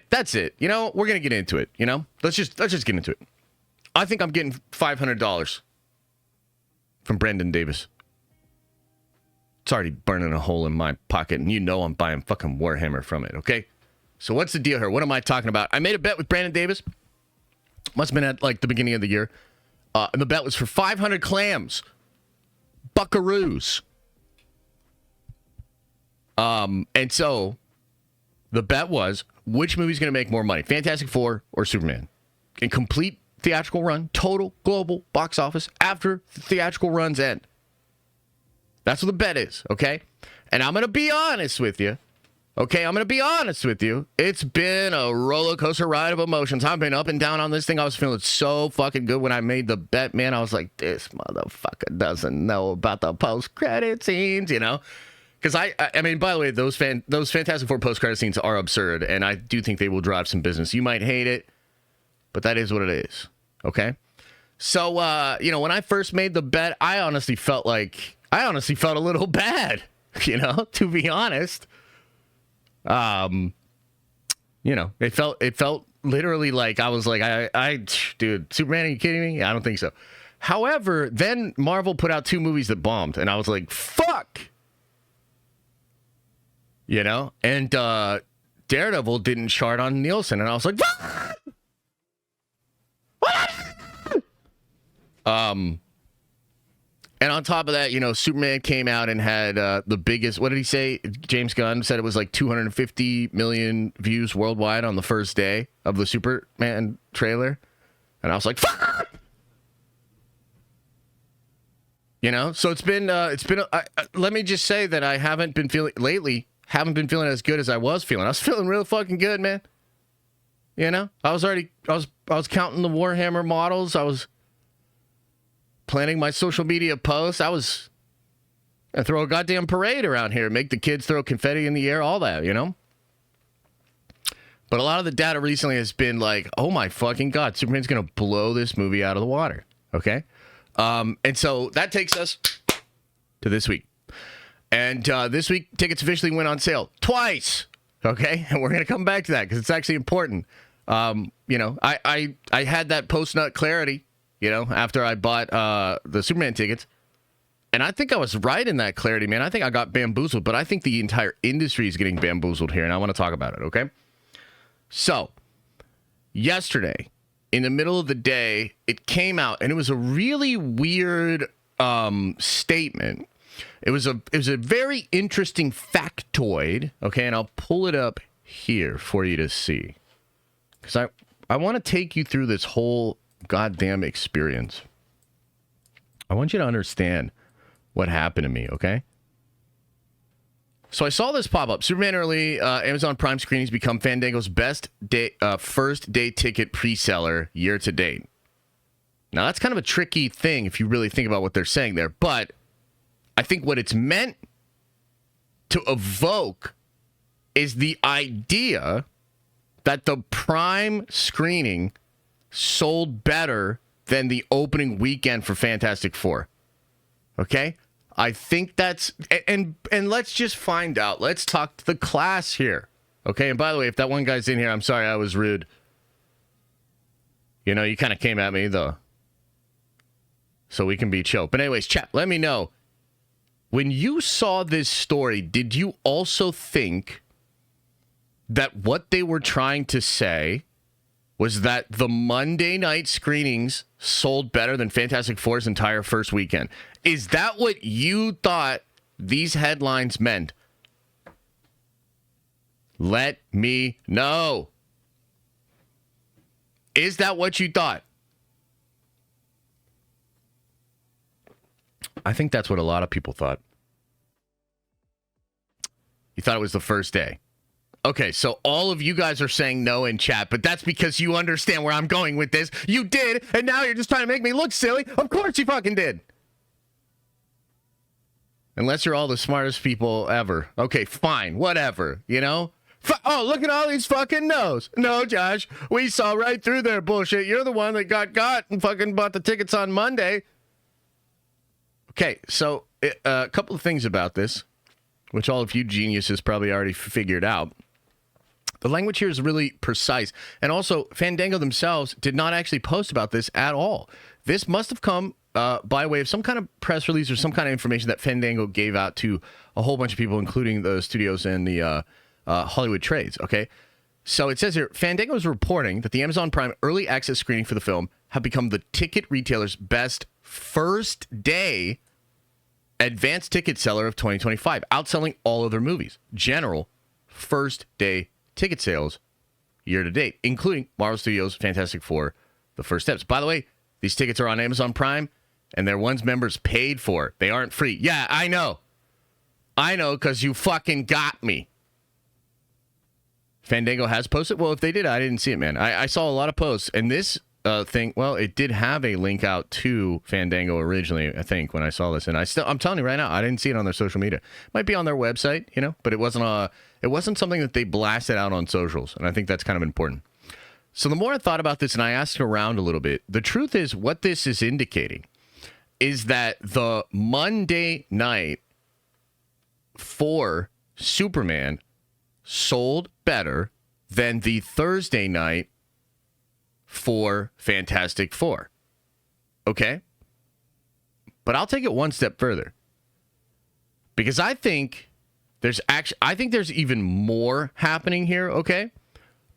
right, that's it. You know, we're gonna get into it. You know, let's just get into it. I think I'm getting $500 from Brandon Davis. It's already burning a hole in my pocket, and you know I'm buying fucking Warhammer from it. Okay, so what's the deal here? What am I talking about? I made a bet with Brandon Davis. Must have been at like the beginning of the year. And the bet was for 500 clams, buckaroos. And so the bet was, which movie's going to make more money, Fantastic Four or Superman? In complete theatrical run, total global box office after the theatrical runs end. That's what the bet is, okay? And I'm going to be honest with you. Okay, I'm going to be honest with you. It's been a roller coaster ride of emotions. I've been up and down on this thing. I was feeling so fucking good when I made the bet, man. I was like, this motherfucker doesn't know about the post-credit scenes, you know? Because I mean, by the way, those Fantastic Four post-credit scenes are absurd, and I do think they will drive some business. You might hate it, but that is what it is, okay? So, you know, when I first made the bet, I honestly felt a little bad, you know, to be honest. You know, it felt literally like I was like, dude, Superman, are you kidding me? I don't think so. However, then Marvel put out 2 movies that bombed, and I was like, fuck! You know? And Daredevil didn't chart on Nielsen, and I was like, fuck! And on top of that, you know, Superman came out and had the biggest, what did he say? James Gunn said it was like 250 million views worldwide on the first day of the Superman trailer. And I was like, fuck! You know, so it's been let me just say that I haven't been feeling as good as I was feeling. I was feeling real fucking good, man. You know, I was counting the Warhammer models. I was planning my social media posts. I was going to throw a goddamn parade around here, make the kids throw confetti in the air, all that, you know? But a lot of the data recently has been like, oh my fucking God, Superman's going to blow this movie out of the water, okay? And so that takes us to this week. And this week, tickets officially went on sale twice, okay? And we're going to come back to that because it's actually important. You know, I had that post-nut clarity, you know, after I bought the Superman tickets. And I think I was right in that clarity, man. I think I got bamboozled, but I think the entire industry is getting bamboozled here, and I want to talk about it, okay? So, yesterday, in the middle of the day, it came out, and it was a really weird statement. It was a very interesting factoid, okay? And I'll pull it up here for you to see. Because I want to take you through this whole goddamn experience. I want you to understand what happened to me, okay? So I saw this pop up. Superman early Amazon Prime screenings become Fandango's best first day ticket pre-seller year to date. Now that's kind of a tricky thing if you really think about what they're saying there, but I think what it's meant to evoke is the idea that the Prime screening sold better than the opening weekend for Fantastic Four. Okay? I think that's... And let's just find out. Let's talk to the class here. Okay? And by the way, if that one guy's in here, I'm sorry I was rude. You know, you kind of came at me, though. So we can be chill. But anyways, chat, let me know. When you saw this story, did you also think that what they were trying to say was that the Monday night screenings sold better than Fantastic Four's entire first weekend? Is that what you thought these headlines meant? Let me know. Is that what you thought? I think that's what a lot of people thought. You thought it was the first day. Okay, so all of you guys are saying no in chat, but that's because you understand where I'm going with this. You did, and now you're just trying to make me look silly. Of course you fucking did. Unless you're all the smartest people ever. Okay, fine, whatever, you know? Oh, look at all these fucking no's. No, Josh, we saw right through their bullshit. You're the one that got and fucking bought the tickets on Monday. Okay, so a couple of things about this, which all of you geniuses probably already figured out. The language here is really precise. And also, Fandango themselves did not actually post about this at all. This must have come by way of some kind of press release or some kind of information that Fandango gave out to a whole bunch of people, including the studios and the Hollywood trades, okay? So it says here, Fandango is reporting that the Amazon Prime early access screening for the film have become the ticket retailer's best first-day advanced ticket seller of 2025, outselling all other movies. General first-day ticket sales year-to-date, including Marvel Studios' Fantastic Four, The First Steps. By the way, these tickets are on Amazon Prime, and they're ones members paid for. They aren't free. Yeah, I know. I know, because you fucking got me. Fandango has posted? Well, if they did, I didn't see it, man. I saw a lot of posts, and this thing, well, it did have a link out to Fandango originally, I think, when I saw this, and I'm telling you right now, I didn't see it on their social media. It might be on their website, you know, but it wasn't something that they blasted out on socials, and I think that's kind of important. So the more I thought about this and I asked around a little bit, the truth is what this is indicating is that the Monday night for Superman sold better than the Thursday night for Fantastic Four. Okay? But I'll take it one step further. Because I think there's even more happening here, okay?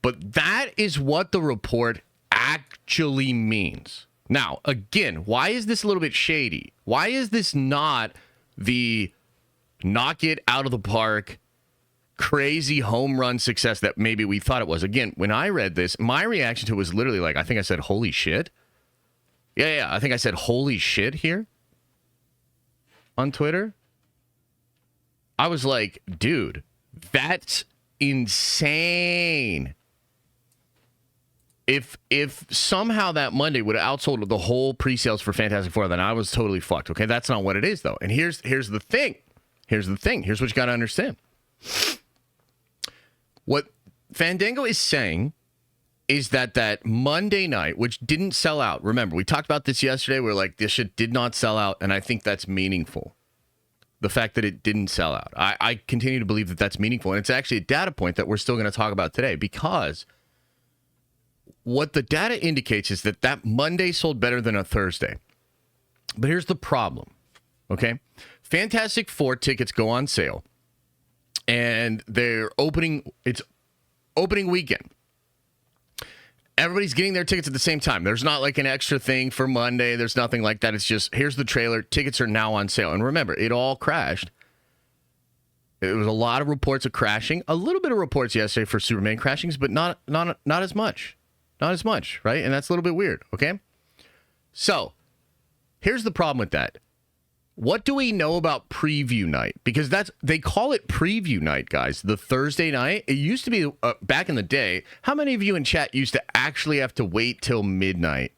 But that is what the report actually means. Now, again, why is this a little bit shady? Why is this not the knock it out of the park, crazy home run success that maybe we thought it was? Again, when I read this, my reaction to it was literally like, I think I said, holy shit. Yeah, I think I said, holy shit here on Twitter. I was like, dude, that's insane. If somehow that Monday would have outsold the whole pre-sales for Fantastic Four, then I was totally fucked. Okay, that's not what it is, though. And here's the thing. Here's what you got to understand. What Fandango is saying is that Monday night, which didn't sell out. Remember, we talked about this yesterday. We're like, this shit did not sell out, and I think that's meaningful. The fact that it didn't sell out. I continue to believe that that's meaningful, and it's actually a data point that we're still going to talk about today, because what the data indicates is that Monday sold better than a Thursday. But here's the problem, okay? Fantastic Four tickets go on sale, and it's opening weekend. Everybody's getting their tickets at the same time. There's not like an extra thing for Monday. There's nothing like that. It's just, here's the trailer. Tickets are now on sale. And remember, it all crashed. There was a lot of reports of crashing. A little bit of reports yesterday for Superman crashings, but not as much. Not as much, right? And that's a little bit weird, okay? So, here's the problem with that. What do we know about preview night? Because they call it preview night, guys. The Thursday night. It used to be back in the day. How many of you in chat used to actually have to wait till midnight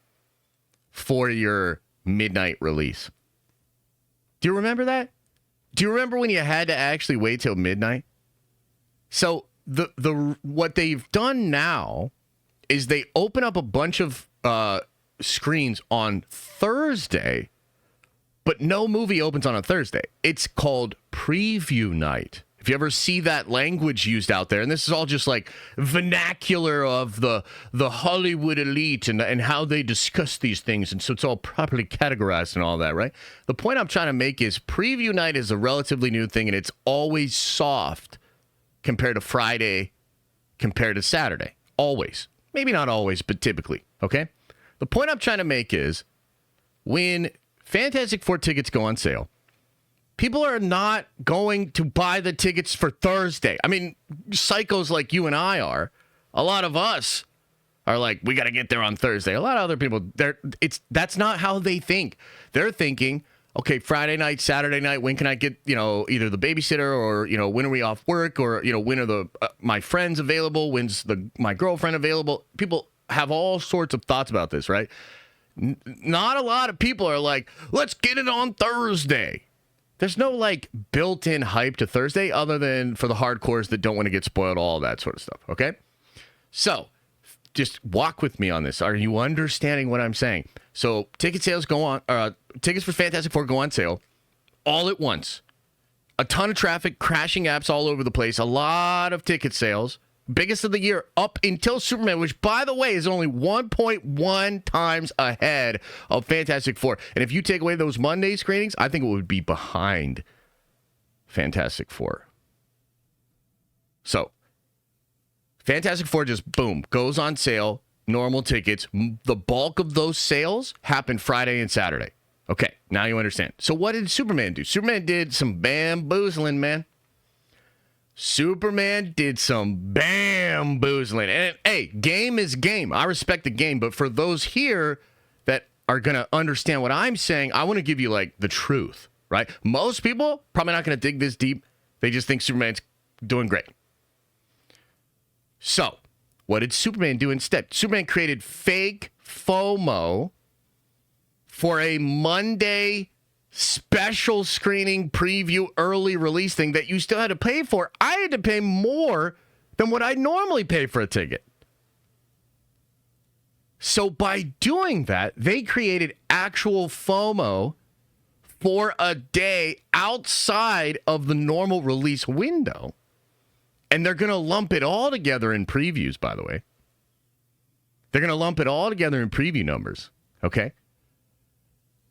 for your midnight release? Do you remember that? Do you remember when you had to actually wait till midnight? So the what they've done now is they open up a bunch of screens on Thursday, but no movie opens on a Thursday. It's called preview night. If you ever see that language used out there, and this is all just like vernacular of the Hollywood elite and how they discuss these things, and so it's all properly categorized and all that, right? The point I'm trying to make is preview night is a relatively new thing, and it's always soft compared to Friday, compared to Saturday. Always. Maybe not always, but typically, okay? The point I'm trying to make is when Fantastic Four tickets go on sale, people are not going to buy the tickets for Thursday. I mean, psychos like you and I are. A lot of us are like, we got to get there on Thursday. A lot of other people, that's not how they think. They're thinking, okay, Friday night, Saturday night, when can I get, either the babysitter or, when are we off work, or, when are my friends available? When's my girlfriend available? People have all sorts of thoughts about this, right? Not a lot of people are like, let's get it on Thursday. There's no like built-in hype to Thursday other than for the hardcores that don't want to get spoiled, all that sort of stuff, okay? So just walk with me on this. Are you understanding what I'm saying? So ticket sales go on, tickets for Fantastic Four go on sale all at once. A ton of traffic, crashing apps all over the place, a lot of ticket sales, biggest of the year up until Superman, which, by the way, is only 1.1 times ahead of Fantastic Four. And if you take away those Monday screenings, I think it would be behind Fantastic Four. So, Fantastic Four just, boom, goes on sale, normal tickets. The bulk of those sales happen Friday and Saturday. Okay, now you understand. So what did Superman do? Superman did some bamboozling, man. Superman did some bamboozling. And, hey, game is game. I respect the game. But for those here that are going to understand what I'm saying, I want to give you, like, the truth, right? Most people probably not going to dig this deep. They just think Superman's doing great. So, what did Superman do instead? Superman created fake FOMO for a Monday special screening preview early release thing that you still had to pay for. I had to pay more than what I normally pay for a ticket. So by doing that, they created actual FOMO for a day outside of the normal release window. And they're going to lump it all together in previews, by the way. They're going to lump it all together in preview numbers, okay?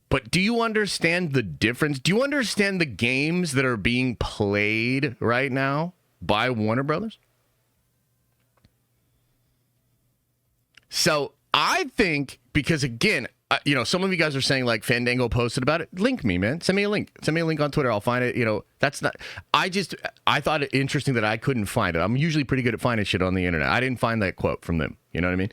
But do you understand the difference? Do you understand the games that are being played right now by Warner Brothers? So I think, because again, some of you guys are saying like Fandango posted about it. Link me, man. Send me a link. Send me a link on Twitter. I'll find it. That's not. I thought it interesting that I couldn't find it. I'm usually pretty good at finding shit on the internet. I didn't find that quote from them. You know what I mean?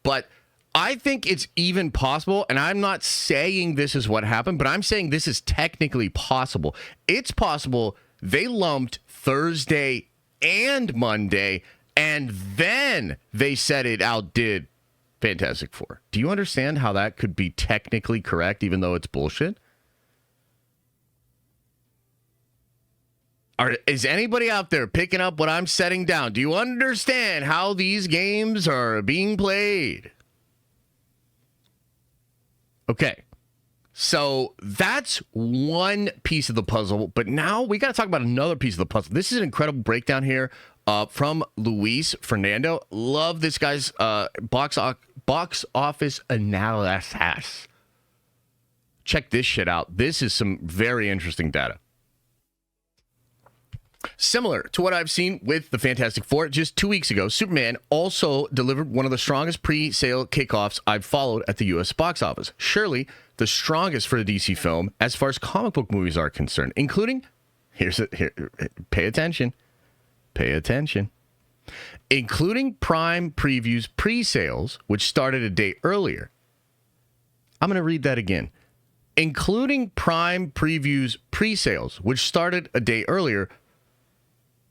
But I think it's even possible, and I'm not saying this is what happened, but I'm saying this is technically possible. It's possible they lumped Thursday and Monday, and then they said it outdid Fantastic Four. Do you understand how that could be technically correct, even though it's bullshit? Is anybody out there picking up what I'm setting down? Do you understand how these games are being played? Okay, so that's one piece of the puzzle, but now we got to talk about another piece of the puzzle. This is an incredible breakdown here from Luis Fernando. Love this guy's box office analysis. Check this shit out. This is some very interesting data. Similar to what I've seen with the Fantastic Four, just 2 weeks ago, Superman also delivered one of the strongest pre-sale kickoffs I've followed at the U.S. box office. Surely the strongest for a DC film as far as comic book movies are concerned, including, pay attention, including Prime Previews pre-sales, which started a day earlier. I'm going to read that again. Including Prime Previews pre-sales, which started a day earlier.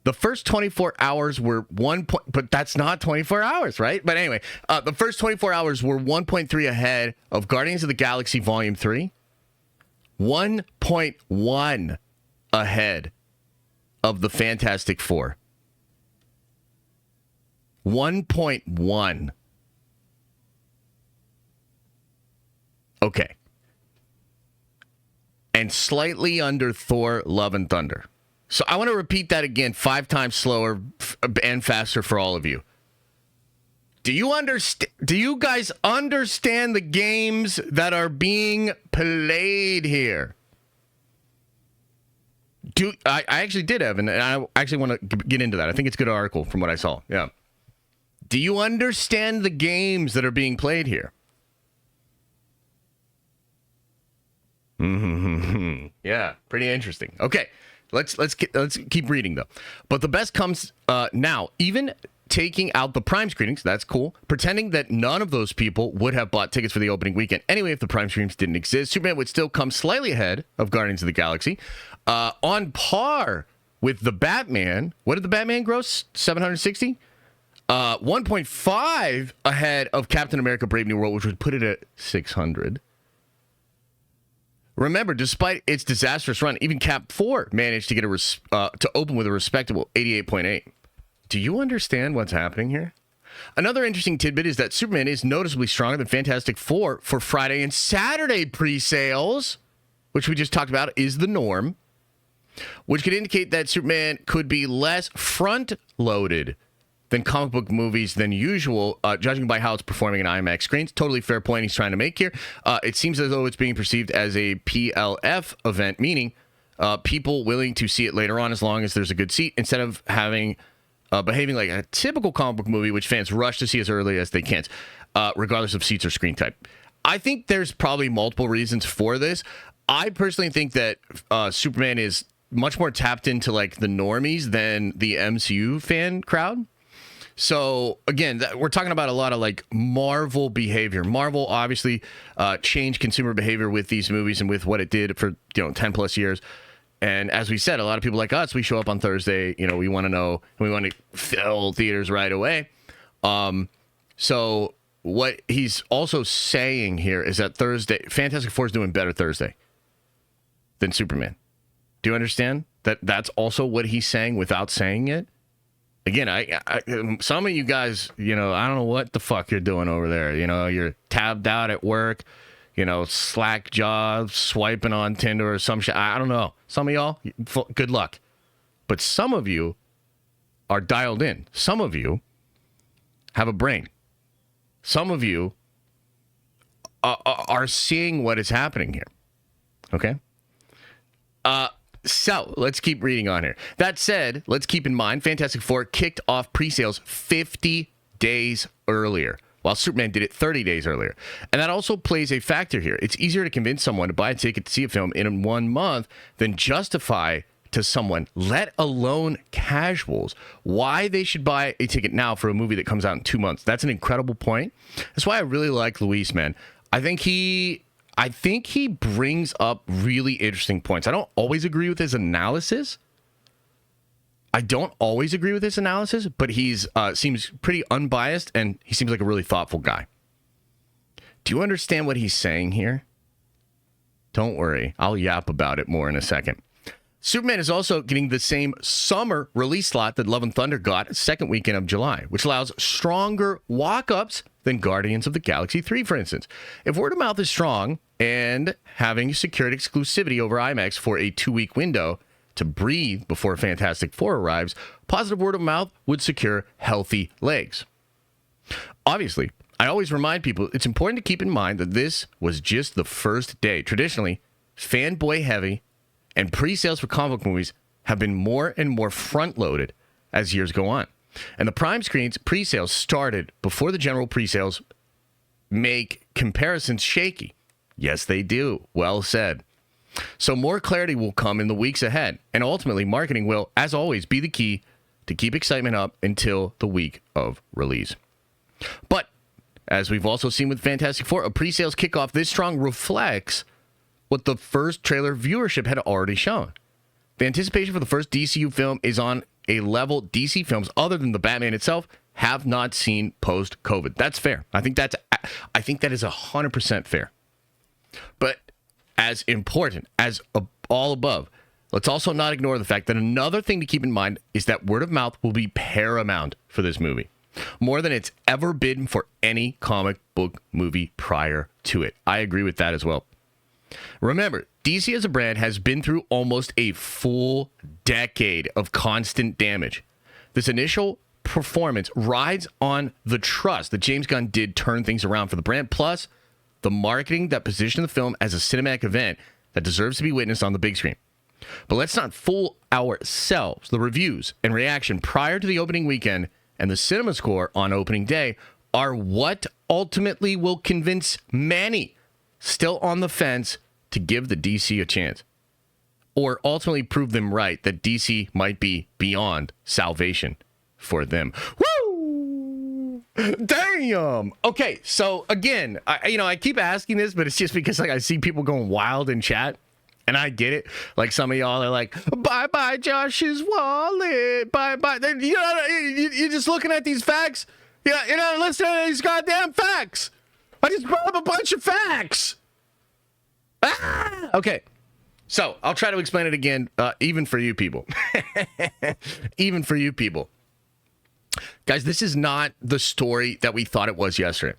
The first 24 hours were but that's not 24 hours, right? But anyway, the first 24 hours were 1.3 ahead of Guardians of the Galaxy Volume 3, 1.1 ahead of the Fantastic Four. 1.1. Okay. And slightly under Thor, Love and Thunder. So I want to repeat that again 5 times slower and faster for all of you. Do you guys understand the games that are being played here? I actually did, Evan, and I actually want to get into that. I think it's a good article from what I saw. Yeah. Do you understand the games that are being played here? Yeah, pretty interesting. Okay. Let's keep reading, though. But the best comes now. Even taking out the Prime screenings, that's cool. Pretending that none of those people would have bought tickets for the opening weekend. Anyway, if the Prime screenings didn't exist, Superman would still come slightly ahead of Guardians of the Galaxy. On par with the Batman. What did the Batman gross? 760? 1.5 ahead of Captain America Brave New World, which would put it at 600. Remember, despite its disastrous run, even Cap 4 managed to get to open with a respectable 88.8. Do you understand what's happening here? Another interesting tidbit is that Superman is noticeably stronger than Fantastic Four for Friday and Saturday pre-sales, which we just talked about is the norm, which could indicate that Superman could be less front-loaded than comic book movies than usual, judging by how it's performing in IMAX screens. Totally fair point he's trying to make here. It seems as though it's being perceived as a PLF event, meaning people willing to see it later on as long as there's a good seat, instead of having behaving like a typical comic book movie, which fans rush to see as early as they can, regardless of seats or screen type. I think there's probably multiple reasons for this. I personally think that Superman is much more tapped into like the normies than the MCU fan crowd. So again, we're talking about a lot of like Marvel behavior. Marvel obviously changed consumer behavior with these movies and with what it did for 10 plus years. And as we said, a lot of people like us, we show up on Thursday, we want to know, we want to fill theaters right away. So what he's also saying here is that Fantastic Four is doing better Thursday than Superman. Do you understand that that's also what he's saying without saying it? Again, I some of you guys, I don't know what the fuck you're doing over there. You're tabbed out at work, slack jobs, swiping on Tinder or some shit. I don't know. Some of y'all, good luck. But some of you are dialed in. Some of you have a brain. Some of you are seeing what is happening here. Okay? So, let's keep reading on here. That said, let's keep in mind, Fantastic Four kicked off pre-sales 50 days earlier, while Superman did it 30 days earlier. And that also plays a factor here. It's easier to convince someone to buy a ticket to see a film in 1 month than justify to someone, let alone casuals, why they should buy a ticket now for a movie that comes out in 2 months. That's an incredible point. That's why I really like Luis, man. I think he brings up really interesting points. I don't always agree with his analysis. But he's seems pretty unbiased, and he seems like a really thoughtful guy. Do you understand what he's saying here? Don't worry. I'll yap about it more in a second. Superman is also getting the same summer release slot that Love and Thunder got second weekend of July, which allows stronger walk-ups than Guardians of the Galaxy 3, for instance. If word of mouth is strong and having secured exclusivity over IMAX for a 2-week window to breathe before Fantastic Four arrives, positive word of mouth would secure healthy legs. Obviously, I always remind people it's important to keep in mind that this was just the first day. Traditionally, fanboy heavy and pre-sales for comic book movies have been more and more front-loaded as years go on. And the prime screens pre-sales started before the general pre-sales make comparisons shaky. Yes, they do. Well said. So more clarity will come in the weeks ahead. And ultimately, marketing will, as always, be the key to keep excitement up until the week of release. But, as we've also seen with Fantastic Four, a pre-sales kickoff this strong reflects what the first trailer viewership had already shown. The anticipation for the first DCU film is on a level DC films other than the Batman itself have not seen post-COVID. That's fair. I think that is 100% fair. But as important as all above, let's also not ignore the fact that another thing to keep in mind is that word of mouth will be paramount for this movie, more than it's ever been for any comic book movie prior to it. I agree with that as well. Remember, DC as a brand has been through almost a full decade of constant damage. This initial performance rides on the trust that James Gunn did turn things around for the brand, plus the marketing that positioned the film as a cinematic event that deserves to be witnessed on the big screen. But let's not fool ourselves. The reviews and reaction prior to the opening weekend and the cinema score on opening day are what ultimately will convince many still on the fence to give the DC a chance, or ultimately prove them right that DC might be beyond salvation for them. Woo! Damn! Okay, so again, I keep asking this, but it's just because like I see people going wild in chat, and I get it. Like some of y'all are like, bye-bye Josh's wallet, bye-bye. You're just looking at these facts. Yeah, you're not listening to these goddamn facts. I just brought up a bunch of facts. Okay, so I'll try to explain it again, even for you people. Even for you people. Guys, this is not the story that we thought it was yesterday.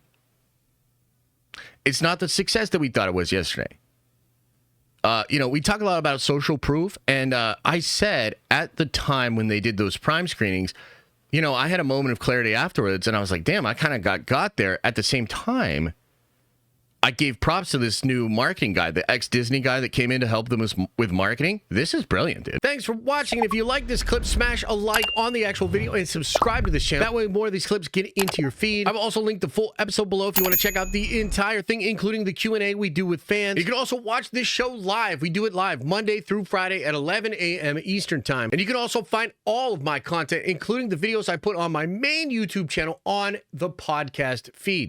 It's not the success that we thought it was yesterday. We talk a lot about social proof, and I said at the time when they did those prime screenings, you know, I had a moment of clarity afterwards, and I was like, damn, I kind of got there. At the same time, I gave props to this new marketing guy, the ex-Disney guy that came in to help them with marketing. This is brilliant, dude. Thanks for watching, and if you like this clip, smash a like on the actual video and subscribe to this channel. That way more of these clips get into your feed. I've also linked the full episode below if you want to check out the entire thing, including the Q&A we do with fans. You can also watch this show live. We do it live Monday through Friday at 11 a.m. Eastern Time. And you can also find all of my content, including the videos I put on my main YouTube channel, on the podcast feed.